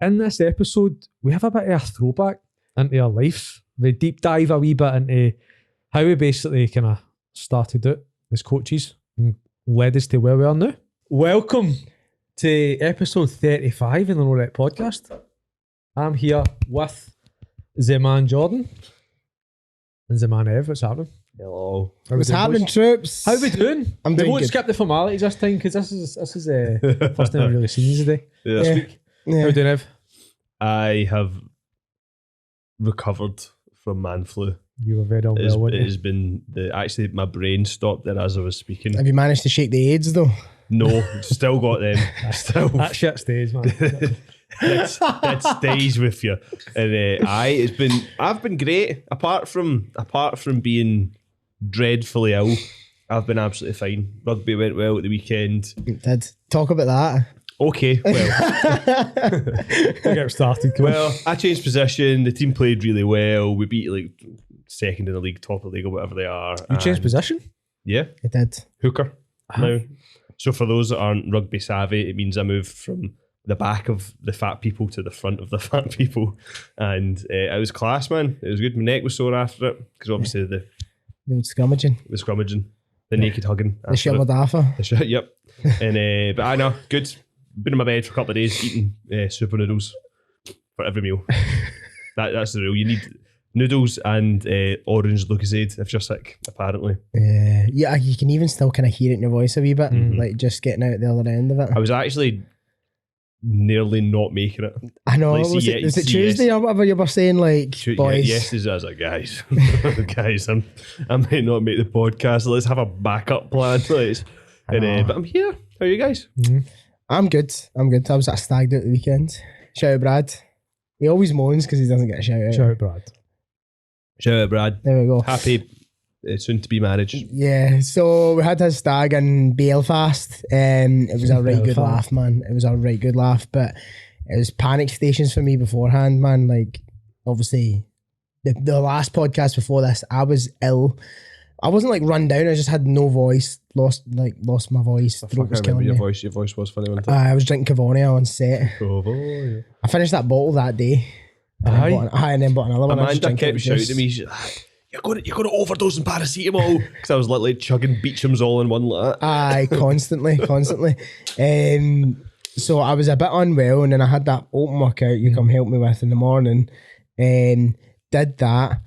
in this episode, we have a bit of a throwback into our lives. We deep dive a wee bit into how we basically kind of started out as coaches and led us to where we are now. Welcome to episode 35 in the No Rep podcast. I'm here with the man Jordan and the man Ev. What's happening? Hello. What's happening, troops? How we doing? I'm we doing won't good. skip the formalities this time because this is the first time I've really seen you today. Yeah. This week. How Yeah. we doing, Ev? I have recovered from man flu. You were very unwell, weren't It you? has been actually my brain stopped there as I was speaking. Have you managed to shake the AIDS though? No, still got them. Still That shit stays, man. that stays with you. And I've been great. Apart from being dreadfully ill, I've been absolutely fine. Rugby went well at the weekend. It did. Talk about that. Okay, well. We'll get started. Come on. Well, I changed position. The team played really well. We beat like second in the league, top of the league, or whatever they are. You changed And- position? Yeah, It did. hooker now. So for those that aren't rugby savvy, it means I moved from the back of the fat people to the front of the fat people, and it was class, man. It was good. My neck was sore after it because obviously the old scrummaging. scrummaging, the naked hugging, The shoulder daffer. The shit, yep. And but I know, good. Been in my bed for a couple of days eating super noodles for every meal. That's the rule. You need noodles and orange Lucozade if you're sick, apparently. Yeah, you can even still kind of hear it in your voice a wee bit, like just getting out the other end of it. I was actually nearly not making it. I know. Like, was it Tuesday or whatever you were saying? Like, boys. Yes, I was like, guys, guys, I might not make the podcast. Let's have a backup plan. But I'm here. How are you guys? I'm good. I was at a stag do at the weekend. Shout out Brad. He always moans because he doesn't get a shout out. Shout out, Brad. Shout out, Brad. There we go. Happy soon to be marriage. Yeah, so we had his stag in Belfast. It was a right good Belfast. laugh, man. It was a right good laugh, but it was panic stations for me beforehand, man. Like, obviously, the last podcast before this, I was ill. I wasn't like run down. I just had no voice. Lost my voice. Throat was killing me. Your voice was funny, wasn't it? I was drinking Cavonia on set. Oh, I finished that bottle that day. And then bought another one. I was just Amanda drinking it kept shouting just- to me, she's like, you're going to overdose on paracetamol. Because I was literally chugging Beecham's all in one like that. Aye, constantly. So I was a bit unwell, and then I had that open workout you come help me with in the morning. Did that,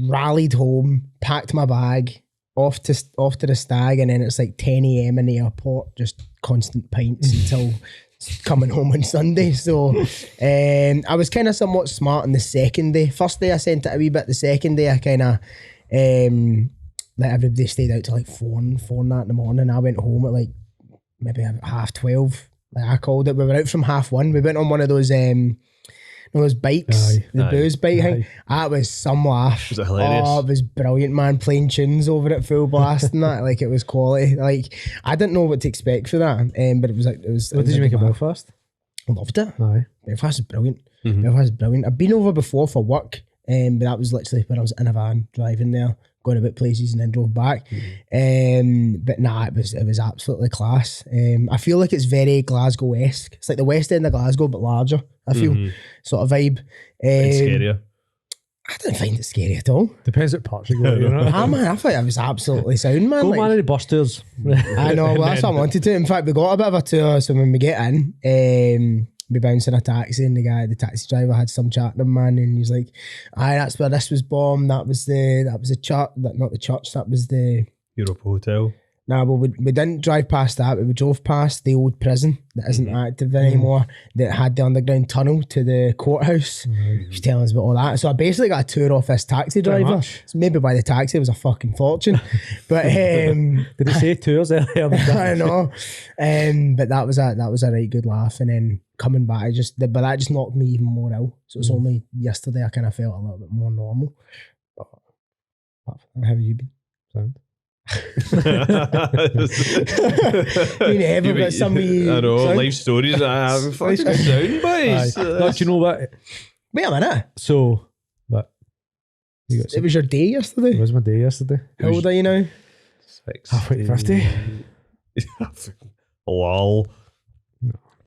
rallied home, packed my bag, off to the stag, and then it's like 10 a.m. in the airport, just constant pints until coming home on Sunday. So I was kind of somewhat smart on the second day. First day I sent it a wee bit. The second day I kind of like everybody stayed out till like 4 and that in the morning. I went home at like maybe 12:30. Like I called it. We were out from 1:30. We went on one of those bikes, the booze bike thing. That was some laugh. Was it hilarious? Oh, it was brilliant, man. Playing tunes over it full blast and that. Like, it was quality. Like, I didn't know what to expect for that. But it was like, What did you make of Belfast? I loved it. Aye. Belfast is brilliant. Belfast is brilliant. I've been over before for work, but that was literally when I was in a van driving there, going about places and then drove back. But nah, it was absolutely class. I feel like it's very Glasgow-esque. It's like the West End of Glasgow, but larger. I feel sort of vibe. It's scarier. I didn't find it scary at all. Depends what parts you go to, you know? Ah, man, I thought it was absolutely sound, man. Go Like, man of the bus tours. I know, well, that's what I wanted to. In fact, we got a bit of a tour, so when we get in, we bounced in a taxi, and the taxi driver had some chat to him, man, and he's like, aye, that's where this was bombed, that was the church, not the church, that was the... Europa Hotel. Nah, well, we didn't drive past that, but we drove past the old prison that isn't active anymore, that had the underground tunnel to the courthouse. He was telling us about all that. So I basically got a tour off this taxi driver. much. So maybe by the taxi it was a fucking fortune. But Did it say tours earlier? I know. But that was a right good laugh. And then coming back, but that just knocked me even more ill. So it's only yesterday I kind of felt a little bit more normal. But apart from that, how have you been? Sound. You never got somebody. I know, sound? life stories. I have fucking sound boys. No, do you know what? Wait a minute. So, but you got It was your day yesterday. It was my day yesterday. How old are you now? 50. Lol.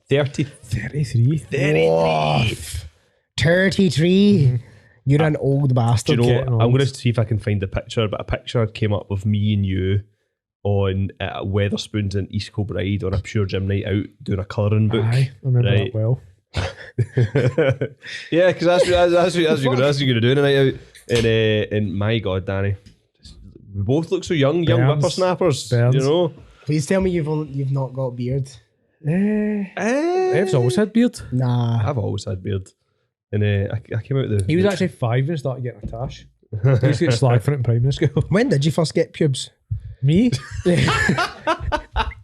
33. 33. You're an old Do bastard. you know, Getting I'm old. going to see if I can find a picture, but a picture came up of me and you on Weatherspoons in East Kilbride on a pure gym night out doing a colouring book. Aye, I remember Right. that well. Yeah, because that's what you're going to do tonight out. And my God, Danny, we both look so young Burns. whippersnappers. Burns. You know. Please tell me you've not got beard. Ev's always had beard. Nah. I've always had beard, and I came out the. He was actually 5 and started getting a tash. He used to get slag for it in primary school. When did you first get pubes? Me?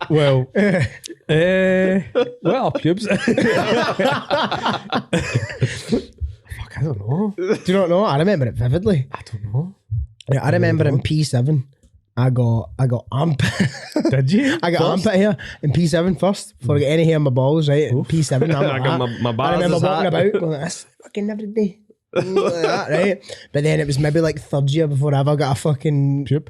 Well, what are pubes? Fuck, I don't know. Do you not know? I remember it vividly. I don't know. Yeah, I remember in P7, I got armpit. Did you? I got armpit hair in P7 first before I get any hair on my balls, right? In P7, I'm I like got that. my I bars remember as walking hat. about going like this fucking every day. Like that, right? But then it was maybe like third year before I ever got a fucking Pube?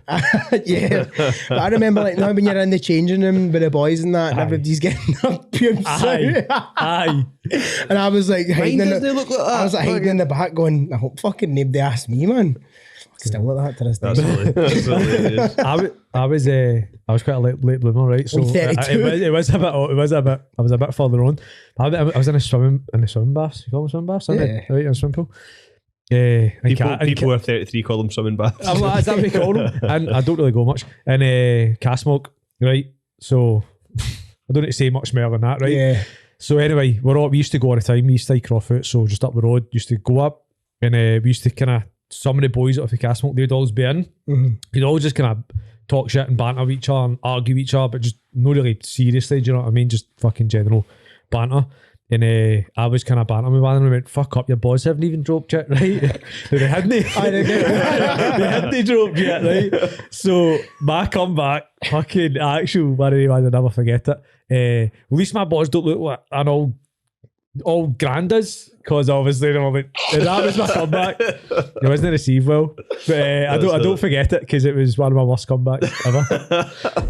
yeah. But I remember like now when you're in the changing room with the boys and that, and Aye. everybody's getting their pubes Aye. out. Aye. And I was like hiding in doesn't the, look like that. I was like hiding in the back going, I hope fucking nobody asked me, man. Still like that to this day. That's hilarious. That's hilarious. I was quite a late bloomer, right? So I'm 32. it was a bit. I was a bit further on. I was in a swimming baths. You call them swimming baths, aren't they? Yeah. Right, in a swimming pool. And People who are 33 call them swimming baths. I'm like, is that what you call them? And I don't really go much. And Castmilk, right? So I don't need to say much more than that, right? Yeah. So anyway, we used to go all the time. We used to like Crawford, so just up the road, used to go up, and we used to kind of, some of the boys off the Castmilk, they'd always be in. Mm-hmm. You'd always just kind of talk shit and banter with each other and argue with each other, but just not really seriously, do you know what I mean? Just fucking general banter. And I was kind of bantering with one and I went, fuck up, your boys haven't even dropped yet, right? They hadn't. They hadn't dropped yet, right? So my comeback, fucking actual one of the ones I'll never forget it. At least my boys don't look like an all grandas, because obviously you know, like, that was my comeback. It wasn't received well, but I don't forget it because it was one of my worst comebacks ever.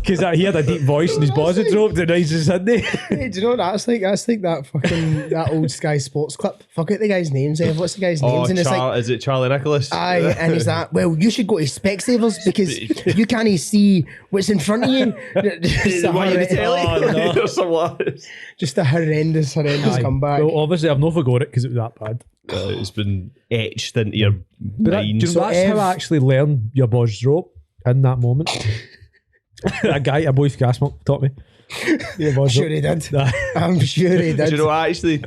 Because he had a deep voice and his balls had dropped and he's just Sunday. Hey, do you know what that's like? That's like that fucking that old Sky Sports clip. Forget the guy's names. What's the guy's names? And it's like, is it Charlie Nicholas? aye, and he's that. Well, you should go to Specsavers because you can't see what's in front of you. Just a What, you the telly? Oh, no. Or something. just a horrendous comeback. Well, obviously I've not forgot it because it was that bad. It's been etched into your But mind. do you know, So that's how I Ev- actually learned your boys drop in that moment. a boy from Castmilk taught me. Your boys Sure he drop. did. I'm sure he did. Do you know, I actually,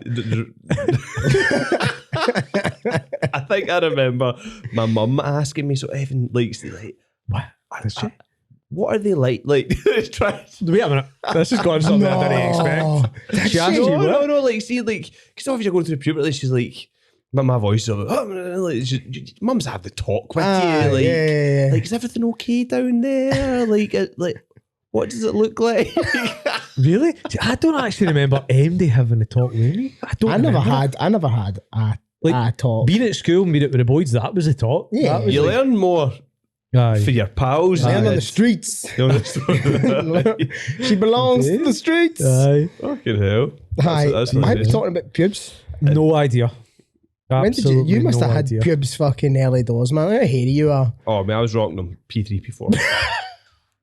I think I remember my mum asking me, so Evan likes like, What? Did she? what are they like? Like, try. Wait a minute. This has gone something I didn't expect. Did She asked she? you No, what? no, like, see, like, because obviously you're going through puberty, she's like, my voice is like, mum's have the talk with Ah, you, like, yeah. like, is everything okay down there? Like, what does it look like? Really? See, I don't actually remember MD having a talk with me. I never had I never had a talk. being at school and being with the boys. That was a talk. Yeah. That was You like, learn more for aye. your pals. Learn on the It's- streets. No, that's- She belongs to the streets. Aye. Fucking hell. Hi. That's I was hilarious. talking about pubes. No idea. When did you? Absolutely You must no have had idea. pubes fucking early doors, man. How hairy you are. Oh, man, I was rocking them P3, P4.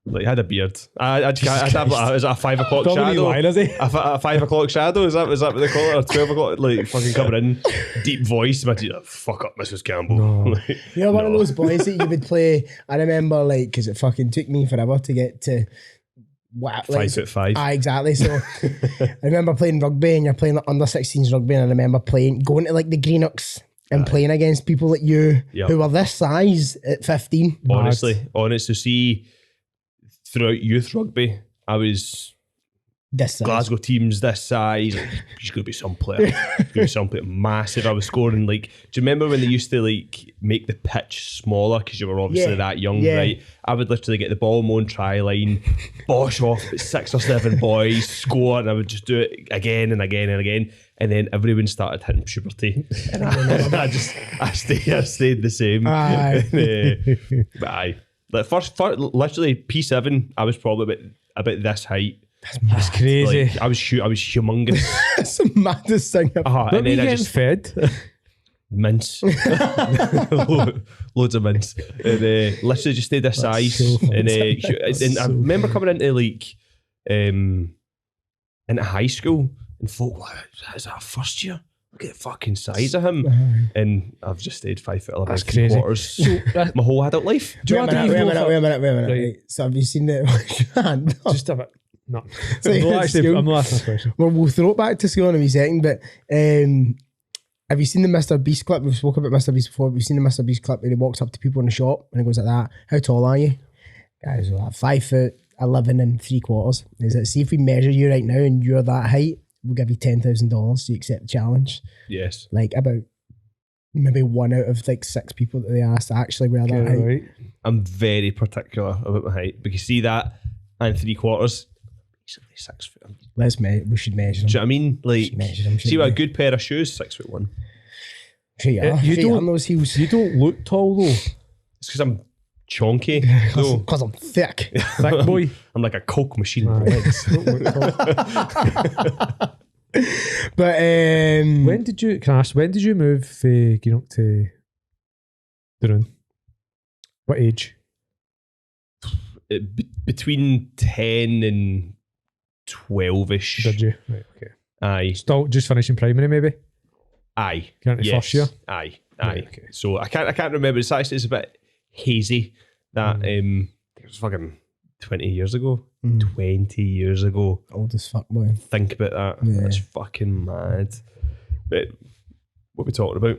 Like, I had a beard. I'd have like, is that a 5 o'clock Probably shadow? lying, is he? A 5 o'clock shadow? Is that what they call it? Or 12 o'clock? Like, fucking coming in, deep voice. My teacher, fuck up, Mrs. Campbell. No. Like, You're one of no. those boys that you would play. I remember, like, because it fucking took me forever to get to. Wow, 5'5". Exactly. So I remember playing rugby, and you're playing like under 16s rugby, and I remember going to like the Greenups and playing against people like you Yep. who were this size at 15. Honestly, honest to see throughout youth rugby, I was This size. Glasgow teams this size. Like, there's going to be some player. There's going to be some player massive. I was scoring like. Do you remember when they used to like make the pitch smaller because you were obviously Yeah, that young, yeah. right? I would literally get the ball on my own try line, bosh off 6 or 7 boys, score, and I would just do it again and again and again. And then everyone started hitting puberty, and I stayed the same. Aye. But aye, like first, literally P7, I was probably about this height. That's crazy. Like, I was humongous. That's the maddest thing I've What and were you then I getting just fed? mince, loads of mince, and literally just stayed this size. so funny. And, That's and I so remember coming into like into high school, and folk, "What is that, first year? Look at the fucking size of him." And I've just stayed 5'11" That's 3 crazy. quarters my whole adult life. Do you Wait a want to minute, even wait a go minute. Right. Right. So have you seen the hand? just a bit? No. So I'm not it's school. I'm not asking a question. Well, we'll throw it back to school in a wee second, but have you seen the Mr. Beast clip? We've spoken about Mr. Beast before. We've seen the Mr. Beast clip where he walks up to people in the shop and he goes like that. How tall are you? Guys are like 5'11" 3 quarters. He's like, see if we measure you right now and you're that height, we'll give you $10,000 so you accept the challenge. Yes. Like about maybe 1 out of like 6 people that they asked actually were that height. Right. I'm very particular about my height because see that and 3 quarters, basically 6 foot. We should measure Do you know them. what I mean? Like, Measure them, see what a shouldn't good pair of shoes, 6'1". Sure you are. You Sure you are don't- in those heels. You don't look tall though. It's because I'm chonky. No, Because I'm thick. Thick boy. I'm like a coke machine. Aye. Legs. Don't look tall. But When did you move Greenock to Dunoon? What age? Between 10 and 12ish. Did you? Right, okay. Aye. Still just finishing primary maybe? Aye. Going into first year? Aye. Right, okay. So I can't remember. It's a bit hazy. That it was fucking 20 years ago. 20 years ago. Old as fuck, boy. Think about that. Yeah. That's fucking mad. But what are we talking about?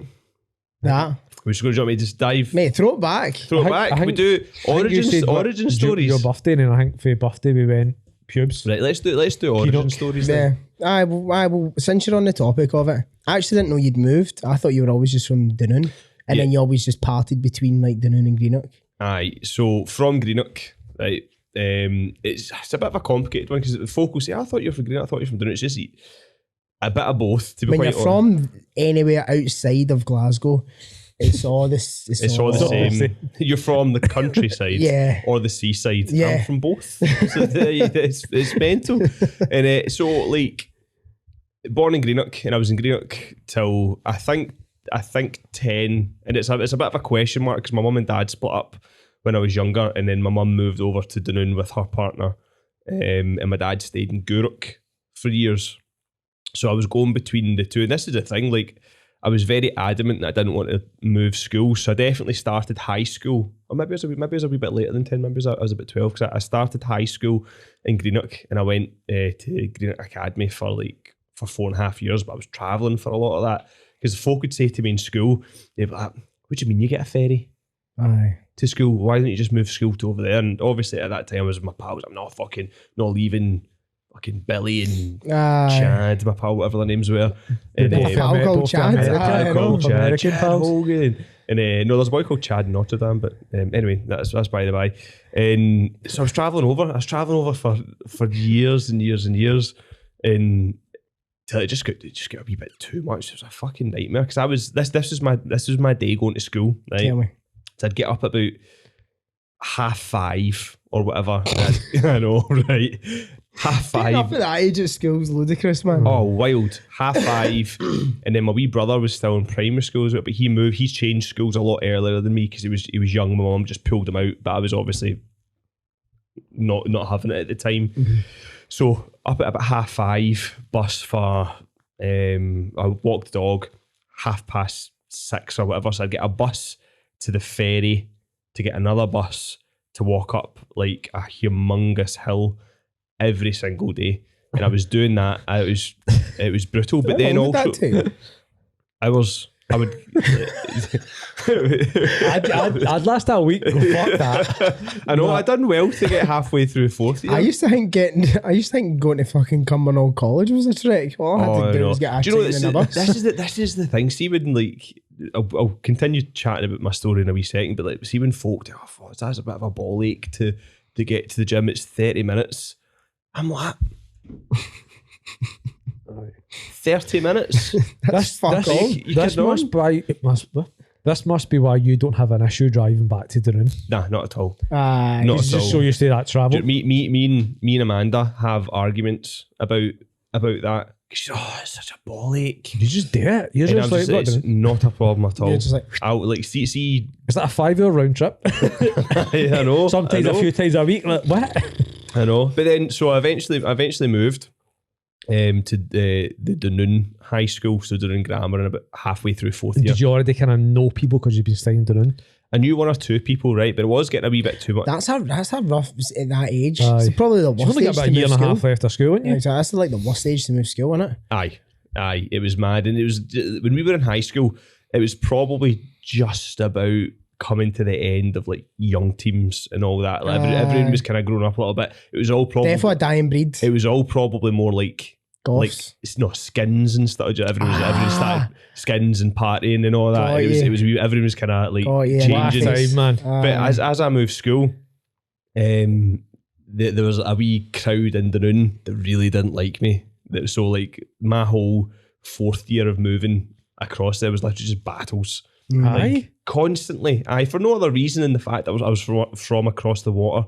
That. We're just going to just dive. Mate, throw it back. Throw it back. We do I think you said origin what, stories. Your birthday, and I think for your birthday we went pubes. Right, let's do origin Greenock. stories then. Yeah. Well, since you're on the topic of it, I actually didn't know you'd moved. I thought you were always just from Dunoon. And Yeah. then you always just parted between like Dunoon and Greenock. Aye, so from Greenock, right? It's a bit of a complicated one because folk will say, "I thought you were from Greenock. I thought you were from Dunoon." It's just a bit of both. To be When quite you're honest. from anywhere outside of Glasgow, it's all this. It's all the same. You're from the countryside, Yeah. or the seaside. Yeah. I'm from both. So it's mental. And so, like, born in Greenock, and I was in Greenock till I think 10, and it's a bit of a question mark because my mum and dad split up when I was younger, and then my mum moved over to Dunoon with her partner, and my dad stayed in Gourock for years. So I was going between the two, and this is the thing, like, I was very adamant that I didn't want to move school, so I definitely started high school, or maybe it was a wee bit later than 10, maybe I was about 12, because I started high school in Greenock, and I went to Greenock Academy for 4.5 years, but I was travelling for a lot of that, because folk would say to me in school, they'd be like, "What do you mean you get a ferry Aye. to school? Why don't you just move school to over there?" And obviously at that time I was with my pals. I'm not leaving fucking Billy and Aye. Chad, my pal, whatever their names were. They And, both a pal Amer- called both Chad. American- Aye, I know. called Chad, American Chad pals. Hogan. And no, there's a boy called Chad in Notre Dame, but anyway, that's by the by. And so I was travelling over for years and years and years, and till it just got a wee bit too much. It was a fucking nightmare because this was my day going to school, right? Tell me. So I'd get up about 5:30 or whatever. And I know, right? Getting up 5:30. at that age at school's ludicrous, man. Oh, wild. 5:30. And then my wee brother was still in primary school as well, but he's changed schools a lot earlier than me because he was young. My mum just pulled him out, but I was obviously not having it at the time. Mm-hmm. So up at about 5:30, bus for I walked the dog 6:30 or whatever. So I'd get a bus to the ferry to get another bus to walk up like a humongous hill every single day. And I was doing that. It was brutal. But then How long did also that take? I would I'd last a week. Go, fuck that. I know I done well to get halfway through fourth year. I used to think going to fucking Cumbernauld College was a trick. All I had to do was get a Do you know, train and a bus. this is the thing. See when I'll continue chatting about my story in a wee second, but like see when folk do, that's a bit of a ball ache to get to the gym. It's 30 minutes. I'm like 30 minutes. That's fuck all. You This kidding on? must be. This must be why you don't have an issue driving back to Dunoon. Nah, not at all. Aye. Not It's at just all. so used to that travel. Me and Amanda have arguments about that. She's it's such a ball ache. You just do it. You're And I'm just like, just, look, it's not a problem at all. You're just like, I'll like see. is that a 5-hour round trip? I know. Sometimes I know. a few times a week. Like, what? I know. But then, so I eventually moved to the Dunoon High School, so Dunoon Grammar, and about halfway through fourth year. Did you already kind of know people because you've been staying Dunoon? I knew one or two people, right? But it was getting a wee bit too much. that's a rough at that age. Aye. It's probably the You've worst only age got about to a year move and a school. half left of school, haven't you? Exactly. That's like the worst age to move school, isn't it? Aye, it was mad. And it was, when we were in high school, it was probably just about coming to the end of like young teams and all that. Like, everyone was kind of growing up a little bit. It was all probably, Definitely a dying breed. it was all probably more like Goths. it's not skins and stuff. Everyone started skins and partying and all that. Got It you. was everyone was kind of like Got you. What a changing. time, man. But as I moved school, there was a wee crowd in Dunoon that really didn't like me. So like my whole fourth year of moving across there was literally just battles. Aye. Constantly. For no other reason than the fact that I was from across the water.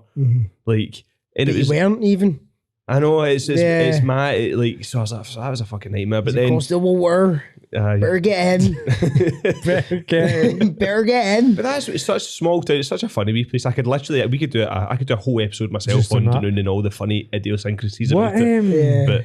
Like, and But it was. you weren't even. I know it's Yeah. mad. Like, so I was like, that was a fucking nightmare. But Then, then, across the water. Better get in. Better get in. but it's such a small town. It's such a funny wee place. I could do a whole episode myself Just on on that. Dunoon and all the funny idiosyncrasies What, about it. Yeah.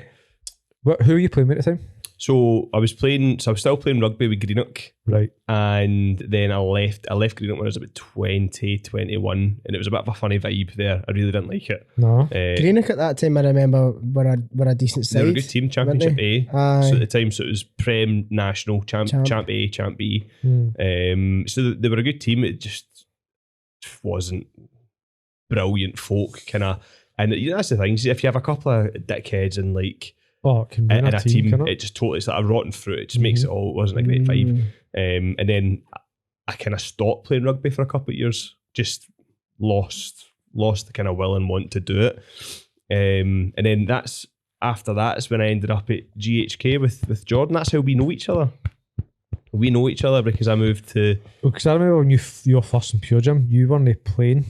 But who were you playing with at the time? so I was still playing rugby with Greenock, Right. and then I left Greenock when I was about 20, 21, and it was a bit of a funny vibe there. I really didn't like it. No. Greenock at that time, I remember, were a decent They side. were a good team, Championship they? A. Aye. So at the time, so it was Prem, National, Champ A, Champ B. So they were a good team. It just wasn't brilliant folk, kind of. And that's the thing. See, if you have a couple of dickheads and like Oh, it can be in a team, can it? it just totally, it's like a rotten fruit. It just makes it all. It wasn't a great vibe. And then I kind of stopped playing rugby for a couple of years. Just lost the kind of will and want to do it. And then after that's when I ended up at GHK with Jordan. That's how we know each other. We know each other because I moved to. Because I remember when you were first in Pure Gym, you weren't playing.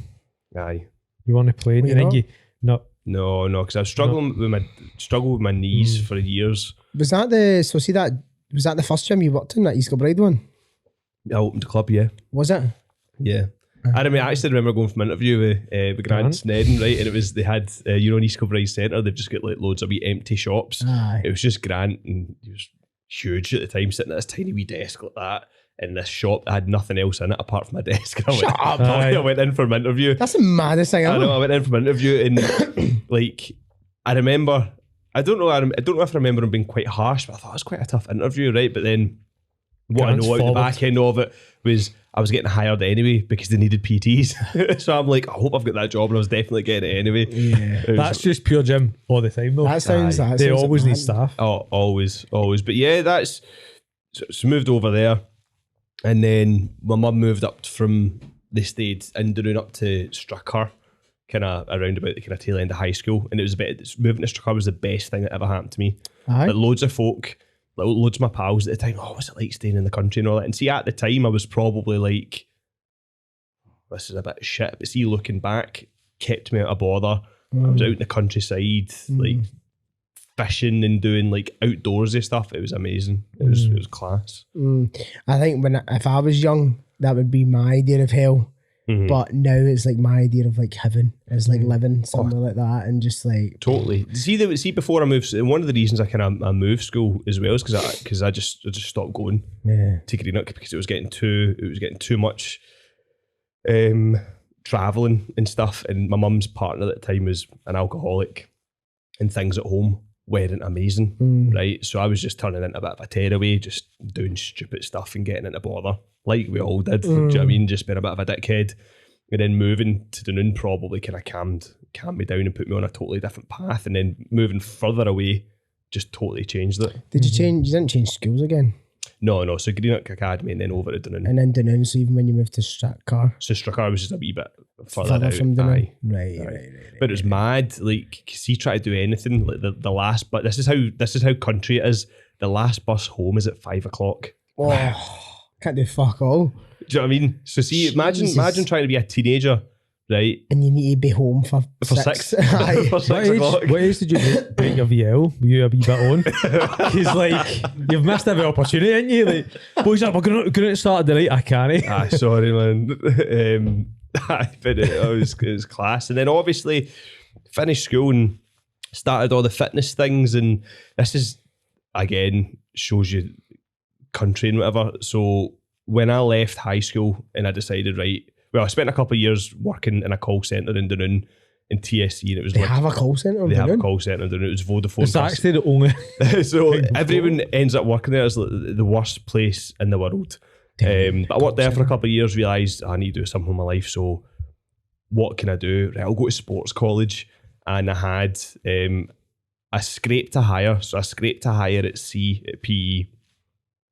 Aye. You weren't playing. Were you And then not? you. No. No, because I was struggling with my knees for years. Was that the first gym you worked in, that East Kilbride one? I opened a club, yeah. Was it? Yeah. I actually remember going from an interview with Grant Snedden, right? And it was, they had, in East Kilbride Centre, they've just got like loads of wee empty shops. Aye. It was just Grant, and he was huge at the time, sitting at this tiny wee desk like that in this shop that had nothing else in it apart from a desk. Shut up. I went in for an interview. That's the maddest thing I ever. know, I went in for an interview and like, I remember, I don't know if I remember him being quite harsh, but I thought it was quite a tough interview, right? But then what Grant's I know out the back end of it was I was getting hired anyway because they needed PTs. So I'm like, I hope I've got that job, and I was definitely getting it anyway. Yeah. It was- That's just Pure Gym all the time, though. That sounds. That they sounds always need mad. staff. always. But yeah, that's so moved over there, and then my mum moved up from the States in Dunoon up to Stracar, kind of around about the kind of tail end of high school, and it was moving to Stracar was the best thing that ever happened to me. Aye. Like loads of folk, like loads of my pals at the time, what's it like staying in the country and all that? And see, at the time I was probably like, this is a bit shit, but see, looking back, kept me out of bother. I was out in the countryside, like fishing and doing like outdoorsy stuff. It was amazing. It was class. I think if I was young, that would be my idea of hell. But now it's like my idea of like heaven is like living somewhere like that and just like Totally. See, before I moved, one of the reasons I moved school as well is because I just stopped going to Greenock because it was getting too much traveling and stuff. And my mum's partner at the time was an alcoholic, and things at home weren't amazing, right? So I was just turning into a bit of a tearaway, just doing stupid stuff and getting into bother, like we all did. Do you know what I mean? Just being a bit of a dickhead. And then moving to Dunoon probably kind of calmed me down and put me on a totally different path. And then moving further away just totally changed it. Did you change? You didn't change schools again? No. So Greenock Academy and then over to Dunoon. And then Dunoon, so even when you moved to Strathcar, So Stracar was just a wee bit further out. from Dunoon. Aye. Right. But it was mad, like, cause he tried to do anything, like the last, but this is how country it is. The last bus home is at 5 o'clock. Oh, Can't do fuck all. Do you know what I mean? So see, imagine trying to be a teenager, right? And you need to be home for six. Aye. For 6 o'clock. What age did you break your VL? Were you a wee bit on? He's like, you've missed every opportunity, ain't you? Like, boys up, we're going to start the night. I can't. Ah, sorry, man. But it was class. And then obviously finished school and started all the fitness things. And this is, again, shows you country and whatever. So when I left high school and I decided, right, well, I spent a couple of years working in a call centre in Dunoon in TSC, and it was They have a call centre in they have a Dunoon? call centre in Dunoon. It was Vodafone. It's actually the only. So everyone ends up working there. It's like the worst place in the world. But I worked there for a couple of years, realised I need to do something in my life. So what can I do? Right, I'll go to sports college. And I had a scrape to hire. So I scraped to hire at C at PE.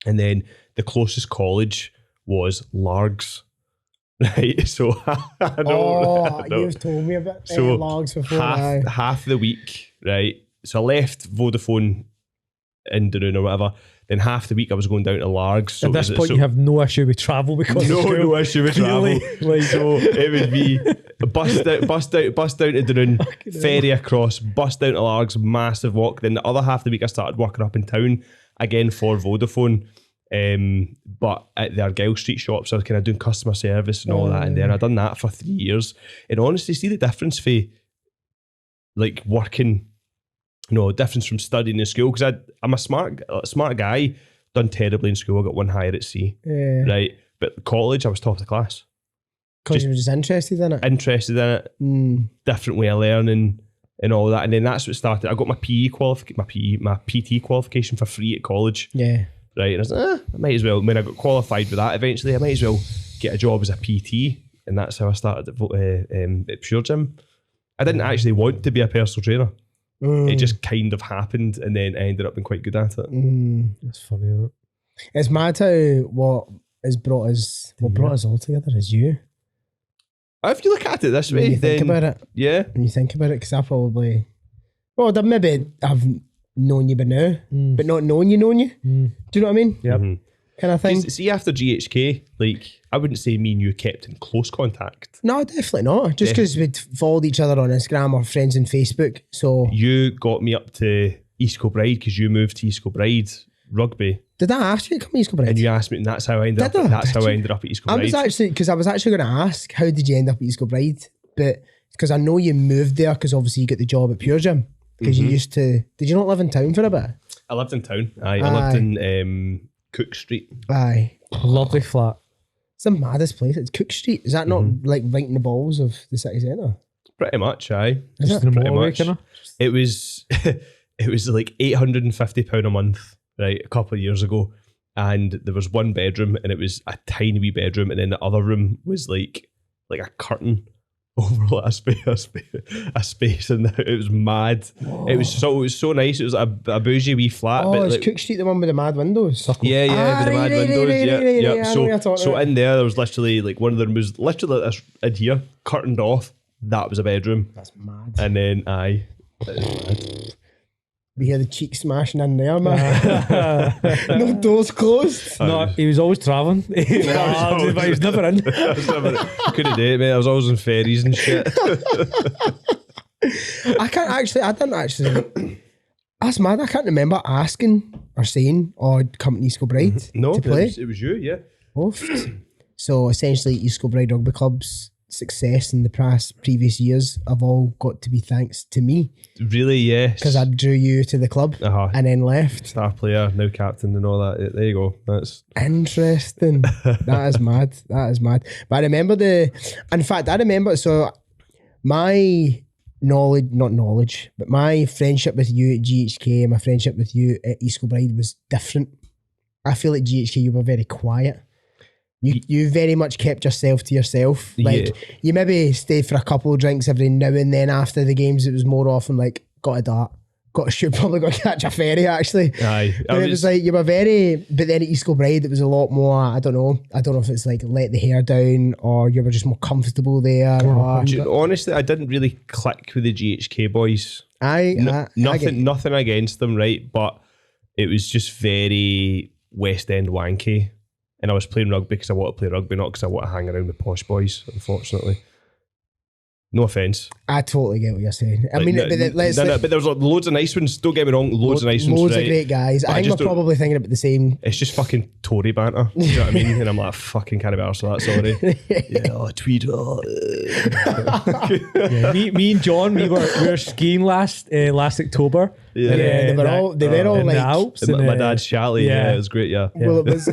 And then the closest college was Largs. Right, so I know. You've told me about So logs before. half the week, right? So I left Vodafone in Dunoon or whatever. Then half the week I was going down to Largs. So At this point, you have no issue with travel because no issue with travel. Like, So it would be bus down to Dunoon, ferry across, bus down to Largs, massive walk. Then the other half of the week I started working up in town again for Vodafone. But at the Argyle Street shops, I was kind of doing customer service and all that, and then I'd done that for 3 years. And honestly, see the difference for like working, difference from studying in school, because I'm a smart guy, done terribly in school. I got one higher at C, right? But college, I was top of the class. Because you were just interested in it. Different way of learning and all that, and then that's what started. I got my PT qualification for free at college. Yeah. Right, and I was like, I might as well, when I got qualified with that eventually, I might as well get a job as a PT, and that's how I started at Pure Gym. I didn't actually want to be a personal trainer. It just kind of happened, and then I ended up being quite good at it. That's funny, isn't it? It's mad how what brought us all together is you. If you look at it this way, When you think about it. Yeah. When you think about it, because I probably, maybe I've known you by now, but not knowing you. Do you know what I mean? Yep. Kind of thing. See, after GHK, like, I wouldn't say me and you kept in close contact. No, definitely not. Just because we'd followed each other on Instagram or friends on Facebook. So You got me up to East Kilbride because you moved to East Kilbride rugby, did I ask you to come to East Kilbride? and you asked me, and that's how I ended up. Did I? That's how Did I you? ended up at East I was Kilbride. actually going to ask, how did you end up at East Kilbride? But because I know you moved there because obviously you got the job at Pure Gym. Because you used to, did you not live in town for a bit? I lived in town. I lived in Cook Street. Aye. Lovely flat. It's the maddest place. It's Cook Street. Is that not like right in the balls of the city centre? Pretty much, aye. Is Just it? in the Pretty motorway, much. kinda. It was it was like £850 a month, right, a couple of years ago. And there was one bedroom, and it was a tiny wee bedroom, and then the other room was like a curtain over like a space, and it was mad. Whoa. It was so nice. It was a bougie wee flat. Oh, but it's like, Cook Street, the one with the mad windows. yeah, with the mad right, windows. right, Yeah. I know what you're talking So about. in there was literally like one of them was literally like this in here, curtained off. That was a bedroom, That's mad. and then it was mad. We hear the cheek smashing in there, man. No doors closed. No, he was always travelling. But he was never in. Couldn't do it, mate. I was always on ferries and shit. I didn't actually. That's mad. I can't remember asking or saying, come to East Kilbride No, to play. it was you, yeah. Oofed. So essentially, East Kilbride Rugby Club's success in the previous years have all got to be thanks to me, Really, yes. because I drew you to the club and then left. Star player, now captain and all that. There you go. That's Interesting. That is mad. That is mad. But I remember so my my friendship with you at GHK and my friendship with you at East Kilbride was different. I feel like GHK, you were very quiet. You very much kept yourself to yourself. Like, you maybe stayed for a couple of drinks every now and then after the games. It was more often like, got a dart, got to shoot, probably got to catch a ferry actually. aye. But it was like, you were very, but then at East Kilbride it was a lot more, I don't know if it's like let the hair down or you were just more comfortable there. Honestly, I didn't really click with the GHK boys. Nothing against them, right? But it was just very West End wanky. and I was playing rugby because I want to play rugby, not because I want to hang around with posh boys, unfortunately. No offence. I totally get what you're saying. I mean, but but there was like loads of nice ones. Don't get me wrong, loads of nice ones. Loads of great guys. I think we're probably thinking about the same. It's just fucking Tory banter. You know what I mean? And I'm like, fucking can't be arsed with that, sorry. Yeah, oh, tweed. Oh. Yeah, me and John, we were skiing last October. Yeah, they were all in like the Alps. my dad's chalet. Yeah, it was great. Yeah. Well, it was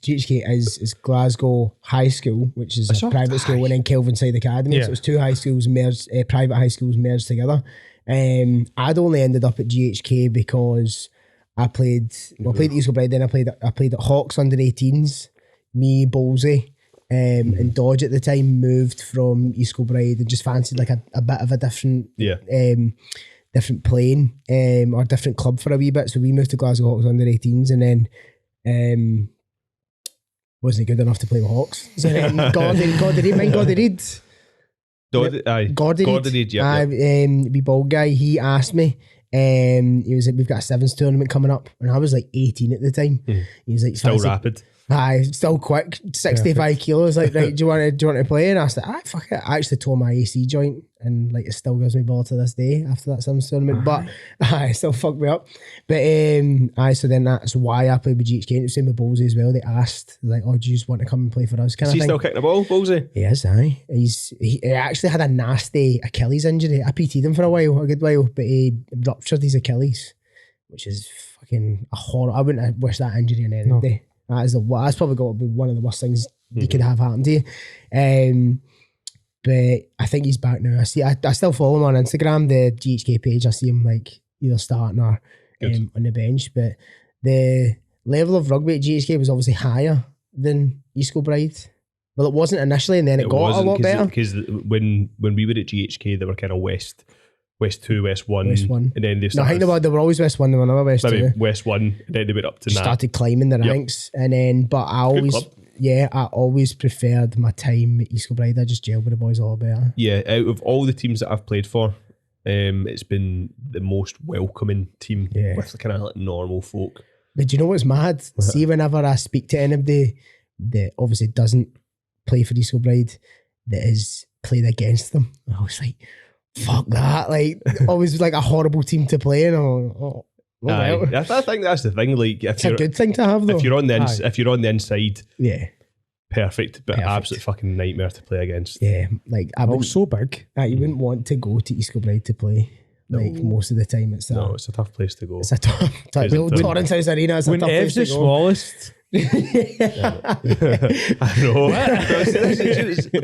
GHK is Glasgow High School, which is a private school, and then Kelvinside Academy. Yeah. So it was two high schools merged, private high schools merged together. I'd only ended up at GHK because I played at East Kilbride, then I played at Hawks under 18s. Me, Ballsy, and Dodge at the time moved from East Kilbride and just fancied like a bit of a different different playing or different club for a wee bit. So we moved to Glasgow Hawks under 18s, and then wasn't good enough to play with Hawks. So then Gordy Reid. Gordy Reid, yeah. Wee bald guy, he asked me, he was like, we've got a sevens tournament coming up, and I was like 18 at the time. He was like, still rapid. Aye, still quick, 65 kilos. Like, right, do you want to play? And I was like, fuck it. I actually tore my AC joint, and like it still gives me ball to this day after that sevens tournament. But it still fucked me up. But so then that's why I played with GHK. And it was the same with Ballsy as well. They asked like, oh, do you just want to come and play for us? Is he still kicking the ball, Ballsy? Yes, aye. He actually had a nasty Achilles injury. I PT'd him for a good while, but he ruptured his Achilles, which is fucking a horror. I wouldn't wish that injury on anybody. That's probably got to be one of the worst things you could have happen to you. But I think he's back now. I still follow him on Instagram, the GHK page. I see him like either starting or on the bench. But the level of rugby at GHK was obviously higher than East Kilbride. Well, it wasn't initially, and then it got a lot better. Because when we were at GHK, they were kind of West 2, West 1. And then they started... No, I think they were always West 1, they were never West 2. West 1, and then they went up to started climbing the ranks. And then, but I always preferred my time at East Kilbride. I just gelled with the boys all better. Yeah, out of all the teams that I've played for, it's been the most welcoming team with kind of like normal folk. But do you know what's mad? See, whenever I speak to anybody that obviously doesn't play for East Kilbride, that is played against them, I was like, fuck that, like always like a horrible team to play in. I think that's the thing. Like, it's a good thing to have though. If you're on the inside, perfect, but Perfect. absolute fucking nightmare to play against. Yeah, like I was so big. You wouldn't want to go to East Kilbride to play. Like most of the time, it's a tough place to go. It's a tough. Torrance House Arena is a tough place to go. The smallest. I know.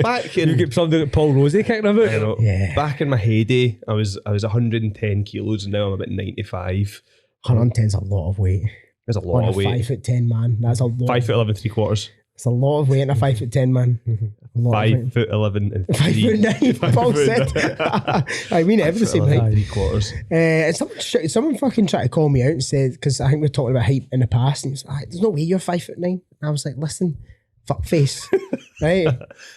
Back in, you get something that Paul Rosey kicking about. I know. Yeah. Back in my heyday, I was 110 kilos, and now I'm about 95. 110 is a lot of weight. There's a lot of weight. 5'10" man. That's a lot. 5'11" 3/4. It's a lot of weight in a 5'10" man. 5'11" and 5'9". Paul said. I mean, every the same height. 3/4. And someone fucking tried to call me out and said, because I think we were talking about height in the past, and he was like, there's no way you're 5'9". And I was like, listen, fuck face, right?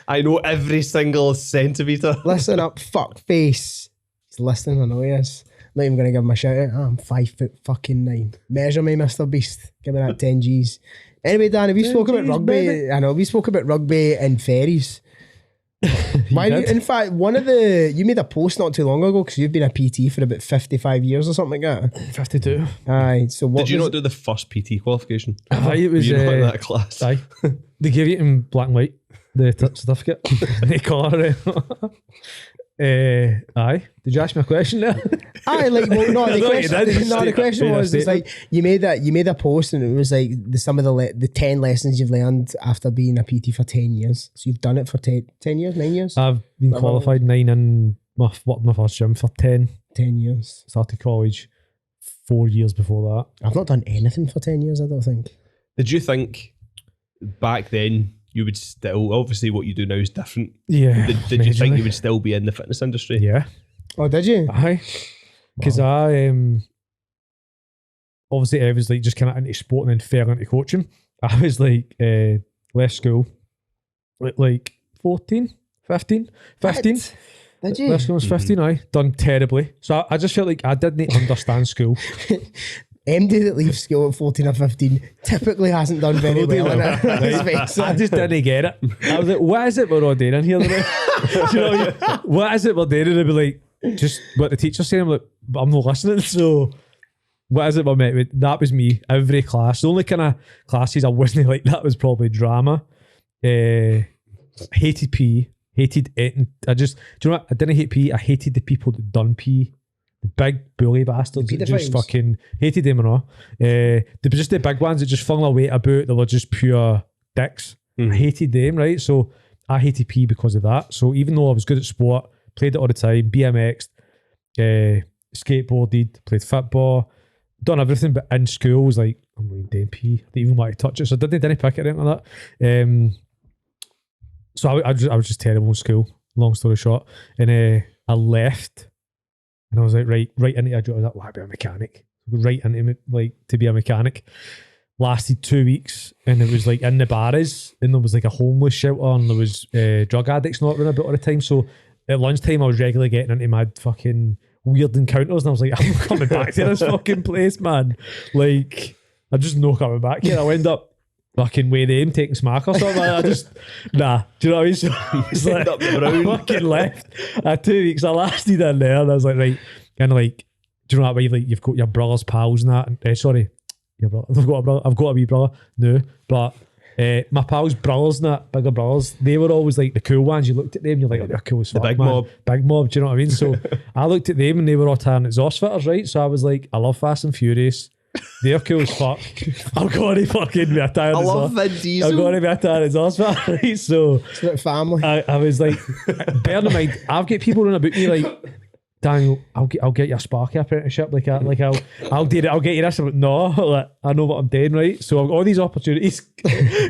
I know every single centimetre. Listen up, fuck face. He's listening, I know he is. Not even going to give him a shout out. I'm 5'9". Measure me, Mr. Beast. Give me that 10 G's. Anyway, Dan, we spoke about rugby. Baby. I know, we spoke about rugby and ferries. In fact, you made a post not too long ago because you've been a PT for about 55 years or something like that. 52. Aye. So what did you not do the first PT qualification? It was you not in that class. Aye. They gave you in black and white the certificate. They colour aye. Did you ask me a question there? Aye, like, well, no, the question was, it's like you made a post and it was like some of the 10 lessons you've learned after being a PT for 10 years. So you've done it for 10 years, 9 years? I've been qualified 9 and worked my first gym for 10 years. Started college 4 years before that. I've not done anything for 10 years, I don't think. Did you think back then you would still, obviously what you do now is different. Yeah. Did you think you would still be in the fitness industry? Yeah. Oh, did you? Aye. Because I obviously I was like just kind of into sport and then fell into coaching. I was like left school like 14, 15. Did you? Left school was 15, done terribly. So I just felt like I didn't understand school. MD that leaves school at 14 or 15 typically hasn't done very well in it. Let's face I it. just didn't get it. I was like, what is it we're all doing in here today? Do you know what I mean? What is it we're doing? And they'd be like, just what the teacher's saying. I'm like, but I'm not listening. So what is it we're met with? That was me. Every class. The only kind of classes I wasn't like that was probably drama. Hated PE. Hated it. Do you know what? I didn't hate PE. I hated the people that done PE. The big bully bastards that just fucking hated them and all. They were just the big ones that just flung their weight about. They were just pure dicks. I hated them, right? So I hated PE because of that. So even though I was good at sport, played it all the time, BMX'd, skateboarded, played football, done everything, but in school was like, I'm going to do PE. I didn't even want to touch it. So I didn't pick it or anything like that. So I was just terrible in school, long story short. And I left. And I was like, right into a job. I was like, well, I'll be a mechanic. Right into it, like, to be a mechanic. Lasted 2 weeks, and it was like in the barras, and there was like a homeless shelter, and there was drug addicts not running about all the time. So at lunchtime, I was regularly getting into mad fucking weird encounters, and I was like, I'm not coming back to this fucking place, man. Like, I'm just not coming back here. I end up fucking with them taking smack or something. I just, nah. Do you know what I mean? So it's like, up the brown. I fucking left. 2 weeks I lasted in there, and I was like, right, kind of like, do you know what I mean? Like, you've got your brother's pals and that. And, sorry, your brother. I've got a brother. I've got a wee brother. No, but my pals' brothers and that, bigger brothers, they were always like the cool ones. You looked at them, you're like, oh, they're cool as fuck, big man. mob. Big mob. Do you know what I mean? So I looked at them, and they were all turning exhaust fitters, right? So I was like, I love Fast and Furious. They're cool as fuck. I'm going to fucking be a tired I love exhaust. Vin Diesel. I'm going to be a tired exhaust fitter, right? So It's about family. I was like, bear in mind, I've got people running about me like, Daniel, I'll get you a Sparky apprenticeship. I'll do it. I'll get you this. I'm like, no, like, I know what I'm doing, right? So I've got all these opportunities